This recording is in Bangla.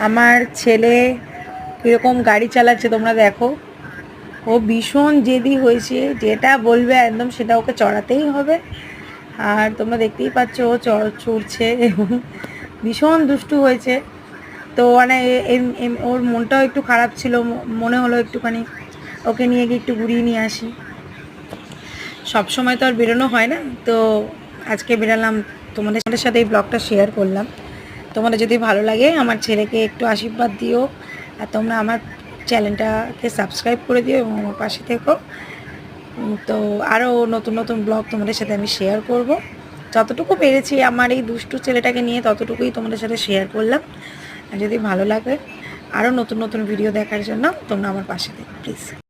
আমার ছেলে কীরকম গাড়ি চালাচ্ছে তোমরা দেখো। ও ভীষণ জেদি হয়েছে, যেটা বলবে একদম সেটা ওকে চড়াতেই হবে। আর তোমরা দেখতেই পাচ্ছ ও চড়ছে এবং ভীষণ দুষ্টু হয়েছে। তো মানে ওর মনটাও একটু খারাপ ছিল, মনে হলো একটুখানি ওকে নিয়ে গিয়ে একটু ঘুরিয়ে নিয়ে আসি। সব সময় তো আর বেরোনো হয় না, তো আজকে বেরালাম, তোমাদের সাথে এই ব্লগটা শেয়ার করলাম। তোমাদের যদি ভালো লাগে আমার ছেলেকে একটু আশীর্বাদ দিও, আর তোমরা আমার চ্যানেলটাকে সাবস্ক্রাইব করে দিও এবং আমার পাশে থেকো। তো আরও নতুন নতুন ব্লগ তোমাদের সাথে আমি শেয়ার করব। যতটুকু পেরেছি আমার এই দুষ্টু ছেলেটাকে নিয়ে ততটুকুই তোমাদের সাথে শেয়ার করলাম। আর যদি ভালো লাগে আরও নতুন নতুন ভিডিও দেখার জন্য তোমরা আমার পাশে থেকো প্লিজ।